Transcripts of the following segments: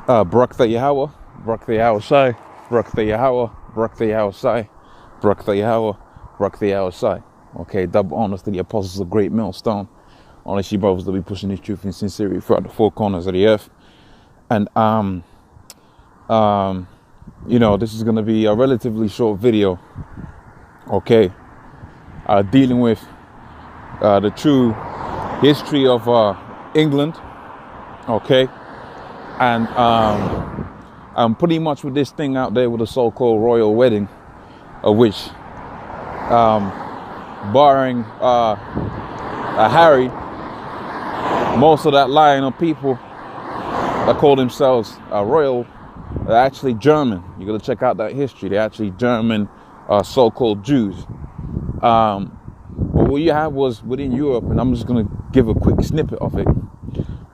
Barak the Yahawah, Barak the Yahawashi, Barak the Yahawah, Barak the Yahawashi, Barak the Yahawah, Barak the Yahawashi. Okay, double honors to the apostles of Great Millstone. Honest you brothers that be pushing this truth in sincerity throughout the four corners of the earth. And you know, this is gonna be a relatively short video. Okay, dealing with the true history of England. Okay. And pretty much with this thing out there with the so-called royal wedding, of which, barring Harry, most of that line of people that call themselves royal are actually German. You got to check out that history. They're actually German so-called Jews. But what you have was within Europe, and I'm just going to give a quick snippet of it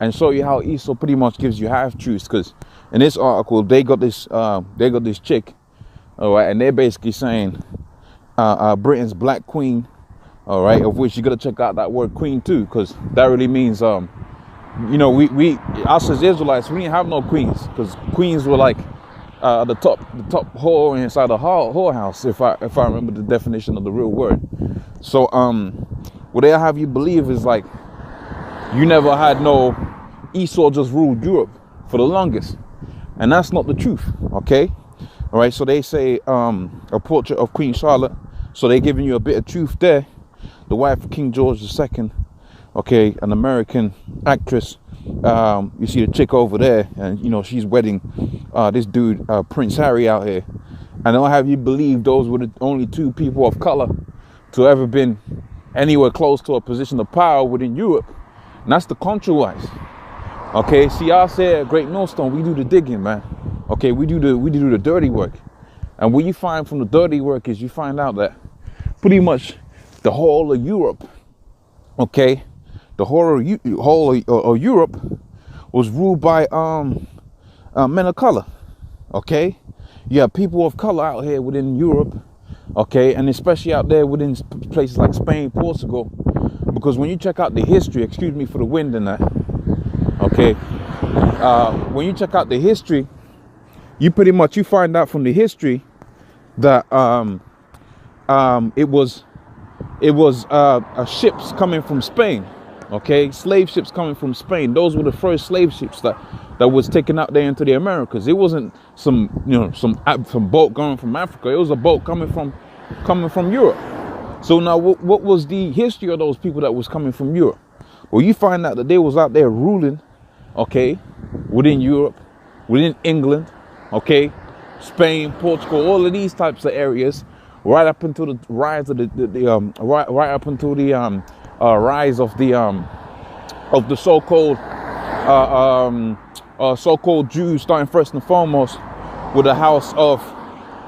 and show you how ESAU pretty much gives you half truths. Because in this article, they got this chick, all right, and they're basically saying Britain's black queen, all right, of which you got to check out that word queen too, because that really means you know, we us as Israelites, we didn't have no queens, because queens were like the top whore inside the whorehouse, if I remember the definition of the real word. So what they have you believe is like you never had no ESAU just ruled Europe for the longest, and that's not the truth. Okay, all right. So they say a portrait of Queen Charlotte. So they're giving you a bit of truth there. The wife of King George II. Okay, an American actress. You see the chick over there, and you know she's wedding this dude Prince Harry out here, and they'll have you believe those were the only two people of color to ever been anywhere close to a position of power within Europe. And that's the contra-wise. Okay, see, I say at Great Millstone, we do the digging, man. Okay, we do the dirty work. And what you find from the dirty work is you find out that pretty much the whole of Europe, okay, the whole of Europe was ruled by men of color. Okay, you have people of color out here within Europe, okay, and especially out there within places like Spain, Portugal. Because when you check out the history, excuse me for the wind and that, okay, when you check out the history, you find out from the history that it was ships coming from Spain, okay, slave ships coming from Spain. Those were the first slave ships that was taken out there into the Americas. It wasn't some boat going from Africa. It was a boat coming from Europe. So now, what was the history of those people that was coming from Europe? Well, you find out that they was out there ruling, okay, within Europe, within England, okay, Spain, Portugal, all of these types of areas, right up until the rise of right up until the rise of the so-called Jews, starting first and foremost with the house of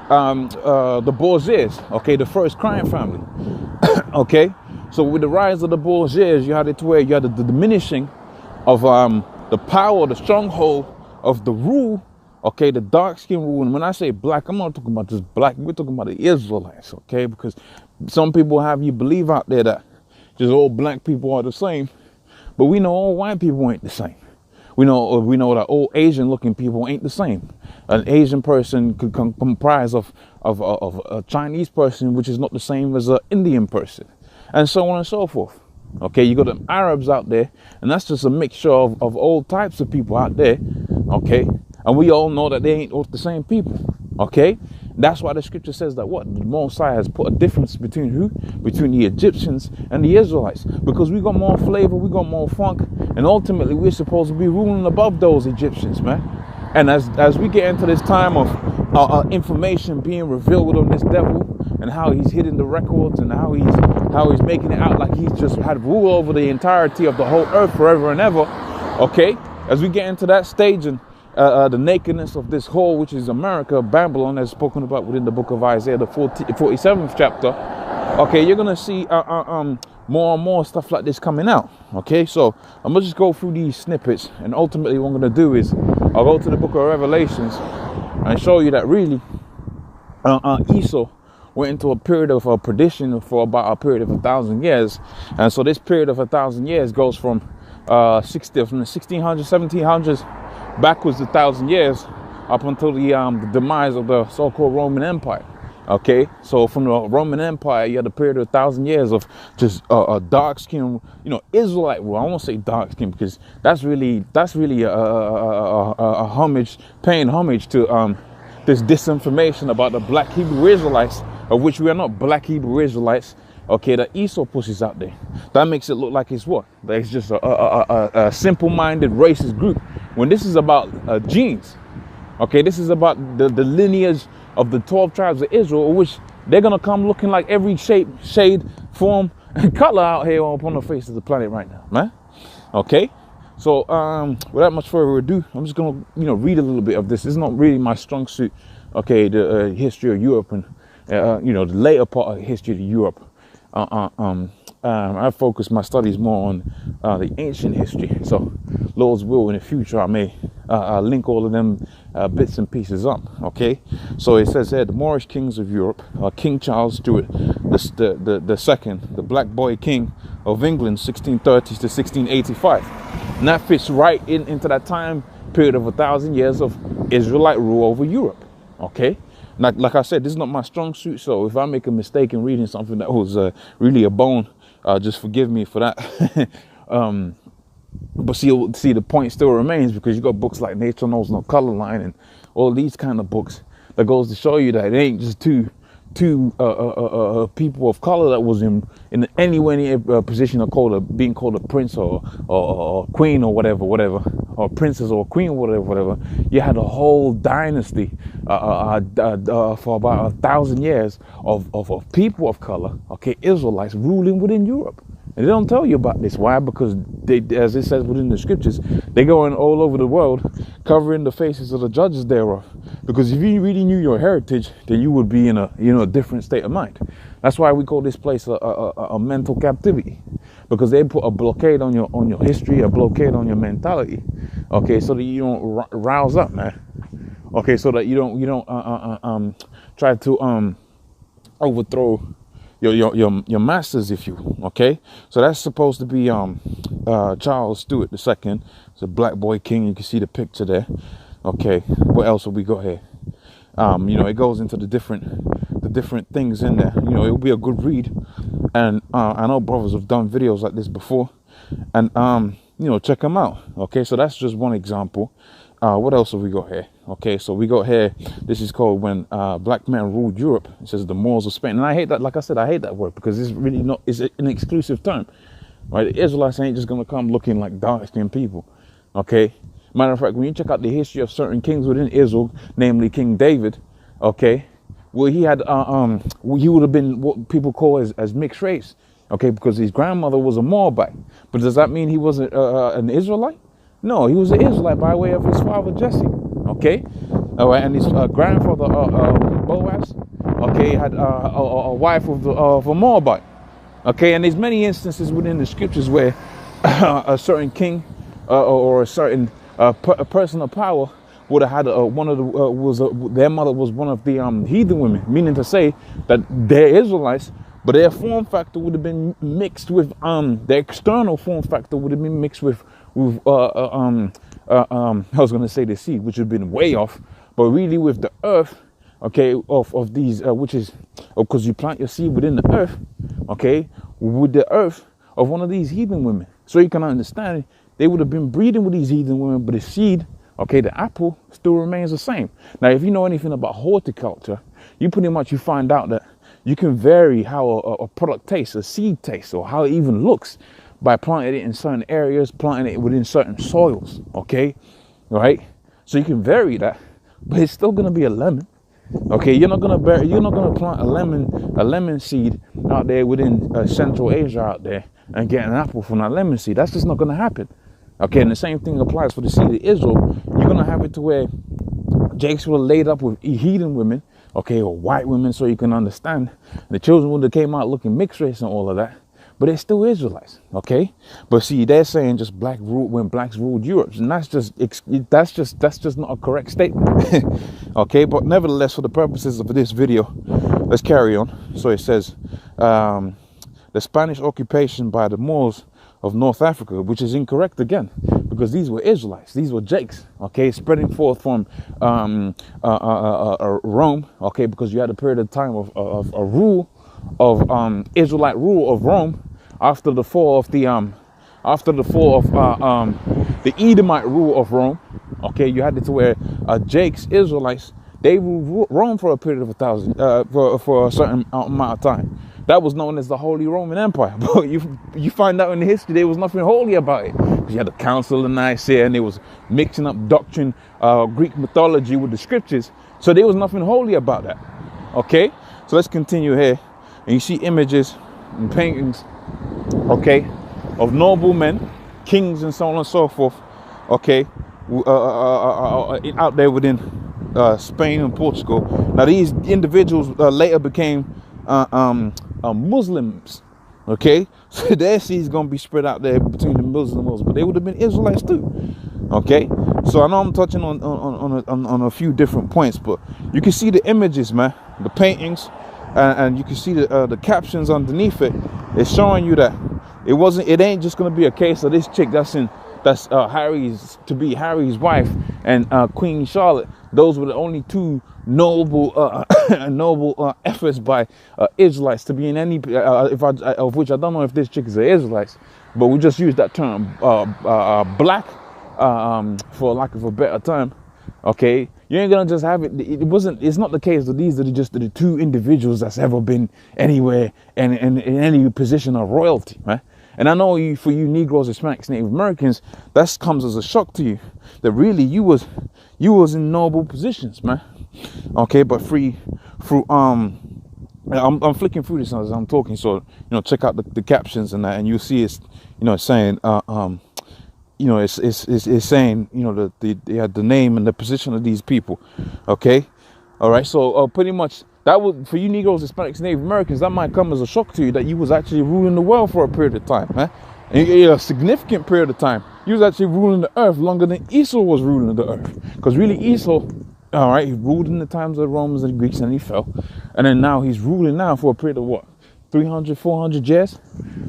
the Borgias, okay, the first crime family. Okay, so with the rise of the Borgias, you had it to where you had the diminishing of the power, the stronghold of the rule, okay, the dark skin rule. And when I say black, I'm not talking about just black, we're talking about the Israelites, okay, because some people have you believe out there that just all black people are the same, but we know all white people ain't the same. We know that all Asian looking people ain't the same. An Asian person could comprise of a Chinese person, which is not the same as an Indian person, and so on and so forth. Okay, you got the Arabs out there, and that's just a mixture of all types of people out there. Okay, and we all know that they ain't all the same people. Okay, that's why the scripture says that what the Messiah has put a difference between who? Between the Egyptians and the Israelites, because we got more flavor, we got more funk, and ultimately we're supposed to be ruling above those Egyptians, man. And as we get into this time of information being revealed on this devil and how he's hidden the records and how he's making it out like he's just had rule over the entirety of the whole earth forever and ever. Okay, as we get into that stage and the nakedness of this whole, which is America, Babylon, as spoken about within the book of Isaiah, the 47th chapter. Okay, you're gonna see more and more stuff like this coming out. Okay, so I'm gonna just go through these snippets, and ultimately what I'm gonna do is I'll go to the book of Revelations and show you that really ESAU went into a period of perdition for about a period of 1,000 years. And so this period of 1,000 years goes from the 1600s, 1700s backwards 1,000 years up until the demise of the so-called Roman Empire. Okay, so from the Roman Empire, you had a period of 1,000 years of just a dark skin, you know, Israelite rule. I won't say dark skin because that's really a homage, paying homage to this disinformation about the black Hebrew Israelites, of which we are not black Hebrew Israelites. Okay, that ESAU pushes out there. That makes it look like it's what? That it's just a simple-minded racist group. When this is about genes. Okay, this is about the lineage of the 12 tribes of Israel, which they're going to come looking like every shape, shade, form, and color out here upon the face of the planet right now, man. Okay, so without much further ado, I'm just going to, you know, read a little bit of this. It's not really my strong suit. Okay, the history of Europe and, you know, the later part of the history of Europe. I focus my studies more on the ancient history. So, Lord's will, in the future, I may link all of them bits and pieces up. Okay, so it says here the Moorish kings of Europe, King Charles Stuart, the second, the Black Boy King of England, 1630s to 1685, and that fits right into that time period of 1,000 years of Israelite rule over Europe. Okay. Like I said, this is not my strong suit, so if I make a mistake in reading something that was really a bone, just forgive me for that. But see, the point still remains, because you got books like Nature Knows No Color Line and all these kind of books that goes to show you that it ain't just two people of color that was in any position of being called a prince or queen or whatever, or princess or queen or whatever. You had a whole dynasty for about 1,000 years of people of color, okay, Israelites ruling within Europe. And they don't tell you about this. Why? Because they, as it says within the scriptures, they go in all over the world covering the faces of the judges thereof. Because if you really knew your heritage, then you would be in a different state of mind. That's why we call this place a mental captivity, because they put a blockade on your history, a blockade on your mentality. Okay, so that you don't rouse up, man. Okay, so that you don't try to overthrow your masters, if you will. Okay, so that's supposed to be Charles Stuart II. It's a black boy king. You can see the picture there. Okay, what else have we got here? You know, it goes into the different things in there. You know, it'll be a good read, and I know brothers have done videos like this before, and you know, check them out. Okay, so that's just one example. What else have we got here? Okay, so we got here, this is called When Black Men Ruled Europe. It says the Moors of Spain. And I hate that, like I said, I hate that word, because it's really not, it's an exclusive term, right? The Israelites ain't just going to come looking like dark-skinned people, okay? Matter of fact, when you check out the history of certain kings within Israel, namely King David, okay, well, he had, he would have been what people call as mixed race, okay, because his grandmother was a Moabite. But does that mean he wasn't an Israelite? No, he was an Israelite by way of his father Jesse. Okay, all right, and his grandfather Boaz, okay, had a wife of a Moabite. Okay, and there's many instances within the scriptures where a certain king or a certain a person of power would have had one of the their mother was one of the heathen women, meaning to say that they're Israelites, but their form factor would have been mixed with the external form factor would have been mixed with I was going to say the seed, which would have been way off, but really with the earth, okay, of these, which is, because you plant your seed within the earth, okay, with the earth of one of these heathen women. So you can understand, they would have been breeding with these heathen women, but the seed, okay, the apple still remains the same. Now, if you know anything about horticulture, you find out that you can vary how a product tastes, a seed tastes, or how it even looks, by planting it in certain areas, planting it within certain soils, okay, right? So you can vary that, but it's still gonna be a lemon, okay? You're not gonna plant a lemon seed out there within Central Asia out there and get an apple from that lemon seed. That's just not gonna happen, okay? And the same thing applies for the seed of Israel. You're gonna have it to where Jake's were laid up with heathen women, okay, or white women, so you can understand. The children would have came out looking mixed race and all of that. But they're still Israelites, okay? But see, they're saying just black ruled when blacks ruled Europe, and that's just not a correct statement, okay? But nevertheless, for the purposes of this video, let's carry on. So it says the Spanish occupation by the Moors of North Africa, which is incorrect again, because these were Israelites, these were Jakes, okay, spreading forth from Rome, okay, because you had a period of time of rule of Israelite rule of Rome after the fall of the Edomite rule of Rome. Okay, you had it to where Jakes, Israelites, they ruled Rome for a period of 1,000 for a certain amount of time. That was known as the Holy Roman Empire. But you find out in the history there was nothing holy about it. You had the Council of Nicaea, and they was mixing up doctrine, Greek mythology with the scriptures. So there was nothing holy about that. Okay, so let's continue here. And you see images and paintings, okay, of noble men, kings, and so on and so forth. Okay, out there within Spain and Portugal. Now these individuals later became Muslims. Okay, so their seed is going to be spread out there between the Muslims, but they would have been Israelites too. Okay, so I know I'm touching on a few different points, but you can see the images, man, the paintings, and you can see the captions underneath it. It's showing you that it ain't just going to be a case of this chick that's Harry's wife and Queen Charlotte. Those were the only two noble efforts by Israelites to be in any of which I don't know if this chick is an Israelite, but we just use that term black for lack of a better term. Okay, you ain't gonna just have it. It's not the case that these are just the two individuals that's ever been anywhere and in any position of royalty, right? And I know for you Negroes, Hispanics, Native Americans, that comes as a shock to you that really you was in noble positions, man. Okay, but through I'm flicking through this as I'm talking, so check out the captions and that, and you'll see it's saying it's saying they had the name and the position of these people. Okay, all right, so pretty much that would, for you Negroes, Hispanics, Native Americans, that might come as a shock to you that you was actually ruling the world for a period of time, man. A significant period of time. You was actually ruling the earth longer than Esau was ruling the earth. Because really Esau, all right, he ruled in the times of the Romans and the Greeks and he fell. And then now he's ruling now for a period of what? 300, 400 years?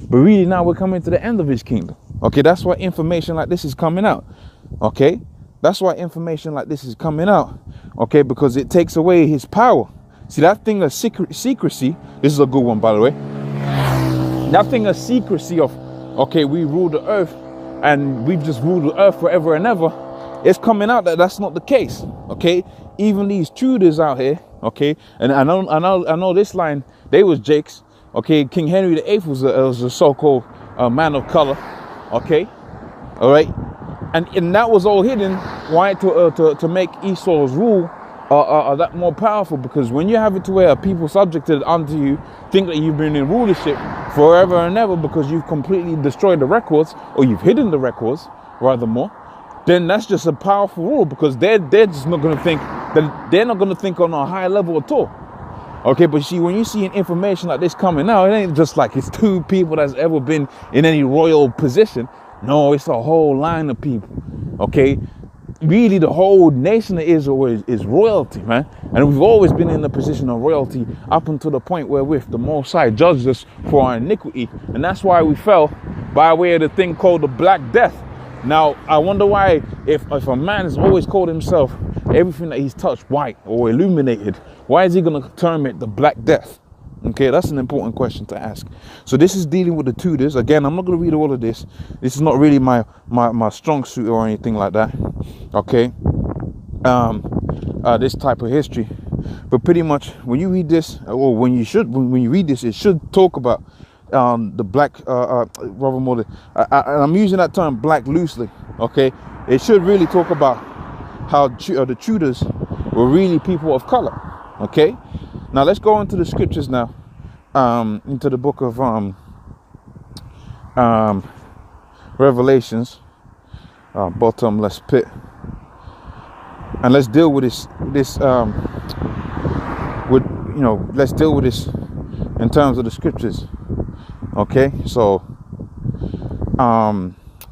But really now we're coming to the end of his kingdom. Okay, that's why information like this is coming out. Okay, that's why information like this is coming out. Okay, because it takes away his power. See, that thing of secrecy, this is a good one, by the way. That thing of secrecy of, okay, we rule the earth and we've just ruled the earth forever and ever. It's coming out that that's not the case. Okay, even these Tudors out here. Okay, and I know this line. They was Jakes. Okay, King Henry VIII was a so-called man of color. Okay, all right, and that was all hidden. Why to make Esau's rule that more powerful, because when you have it to where people subjected unto you think that you've been in rulership forever and ever because you've completely destroyed the records or you've hidden the records rather more, then that's just a powerful rule, because they're just not going to think that they're not going to think on a high level at all. Okay, but see, when you see an information like this coming out, it ain't just like it's two people that's ever been in any royal position. No, it's a whole line of people. Okay, really the whole nation of Israel is royalty, man. And we've always been in a position of royalty up until the point wherewith the Most High judged us for our iniquity. And that's why we fell by way of the thing called the Black Death. Now, I wonder why, if a man has always called himself everything that he's touched white or illuminated, why is he going to term it the Black Death? Okay, that's an important question to ask. So this is dealing with the Tudors. Again, I'm not going to read all of this. This is not really my strong suit or anything like that. Okay, this type of history. But pretty much when you read this, or when you read this, it should talk about the black, rather more. I'm using that term black loosely. Okay, it should really talk about how the Tudors were really people of color. Okay, now let's go into the scriptures now, into the book of Revelations, bottomless pit, and let's deal with this let's deal with this in terms of the scriptures. Okay, so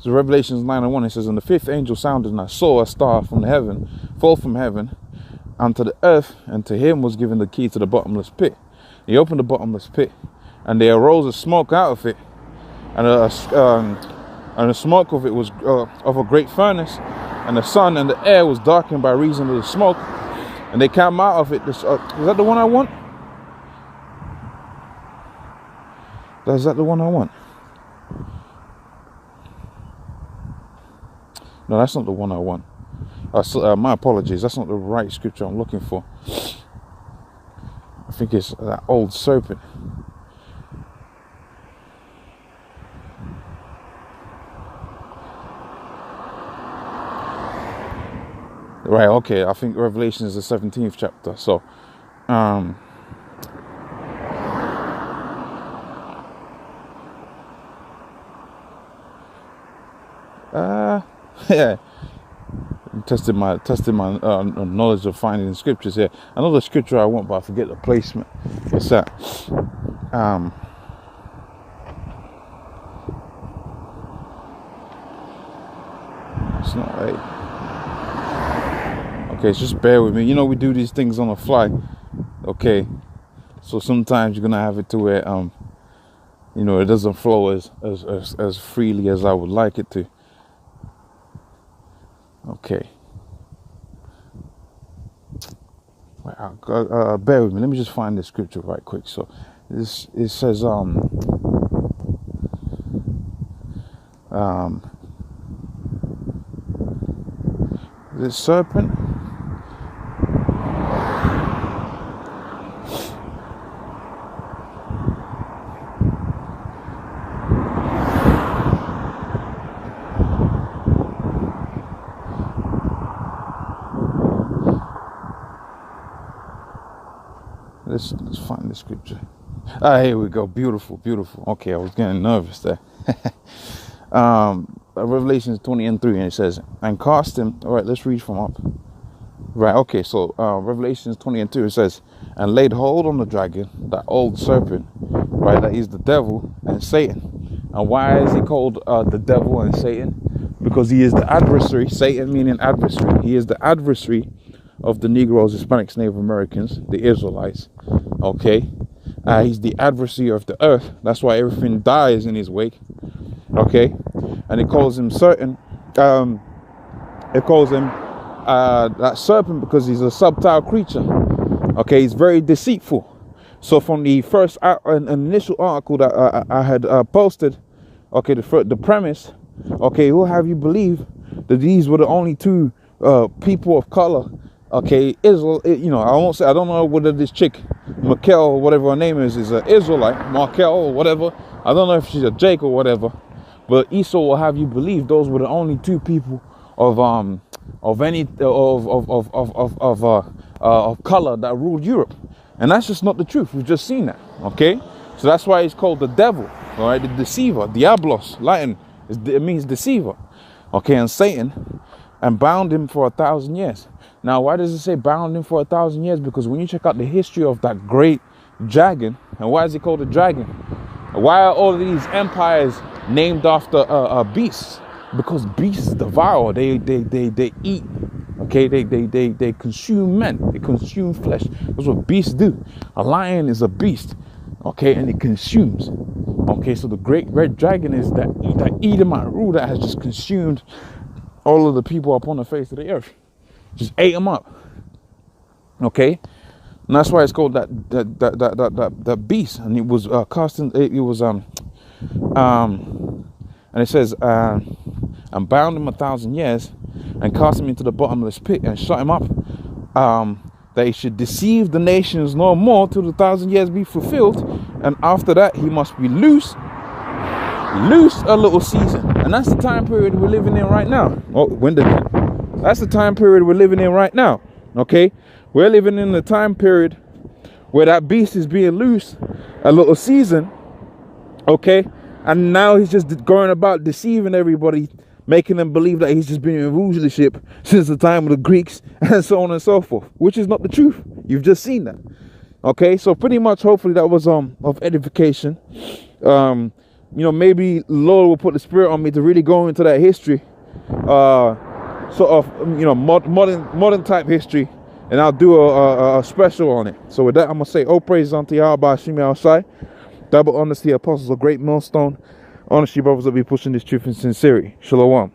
Revelations 9:1, it says, "And the fifth angel sounded, and I saw a star from heaven fall from heaven unto the earth, and to him was given the key to the bottomless pit. He opened the bottomless pit, and there arose a smoke out of it, and and the smoke of it was of a great furnace, and the sun and the air was darkened by reason of the smoke, and they came out of it. Is that the one I want? Is that the one I want? No, that's not the one I want. My apologies. That's not the right scripture I'm looking for. I think it's that old serpent. Right, okay. I think Revelation is the 17th chapter. So, yeah. Testing my knowledge of finding the scriptures here. Another scripture I want, but I forget the placement. What's that? It's not right. Okay, just bear with me. You know, we do these things on the fly. Okay, so sometimes you're gonna have it to where you know, it doesn't flow as freely as I would like it to. Okay. Bear with me. Let me just find the scripture right quick. So this, it says the serpent. Let's find the scripture. Here we go. Beautiful, beautiful. Okay, I was getting nervous there. Revelation 20:3, and it says, and cast him. All right, let's read from up. Right, okay, so Revelation 20:2, it says, and laid hold on the dragon, that old serpent, right, that is the devil and Satan. And why is he called the devil and Satan? Because he is the adversary. Satan meaning adversary. He is the adversary of the Negroes, Hispanics, Native Americans, the Israelites. Okay, he's the adversary of the earth. That's why everything dies in his wake. Okay, and it calls him certain. It calls him that serpent because he's a subtle creature. Okay, he's very deceitful. So from the first initial article that I had posted, okay, the premise, okay, who have you believe that these were the only two people of color? Okay, Israel, you know, I won't say, I don't know whether this chick, Markle, or whatever her name is an Israelite, Markle or whatever. I don't know if she's a Jake or whatever, but Esau will have you believe those were the only two people of color that ruled Europe. And that's just not the truth. We've just seen that. Okay, so that's why he's called the devil, all right, the deceiver, diablos, Latin, it means deceiver. Okay, and Satan, and bound him for 1,000 years. Now, why does it say bound him for 1,000 years? Because when you check out the history of that great dragon, and why is he called a dragon? Why are all of these empires named after beasts? Because beasts devour. They eat. Okay, they consume men. They consume flesh. That's what beasts do. A lion is a beast. Okay, and it consumes. Okay, so the great red dragon is that Edomite rule that has just consumed all of the people upon the face of the earth. Just ate them up. Okay, and that's why it's called that beast. And it was casting. It was and it says and bound him 1,000 years and cast him into the bottomless pit and shut him up. That he should deceive the nations no more till the 1,000 years be fulfilled, and after that he must be loose a little season. And that's the time period we're living in right now. Oh, when did that? That's the time period we're living in right now. Okay, we're living in the time period where that beast is being loose a little season. Okay, and now he's just going about deceiving everybody, making them believe that he's just been in rulership since the time of the Greeks and so on and so forth, which is not the truth. You've just seen that. Okay, so pretty much, hopefully that was of edification. You know, maybe Lord will put the spirit on me to really go into that history, sort of, you know, modern type history, and I'll do a special on it. So with that, I'm gonna say, oh, praise unto YAHAWAH, BAHASHAM, double honesty, apostles of Great Millstone. Honestly, brothers, that be pushing this truth in sincerity. Shalom.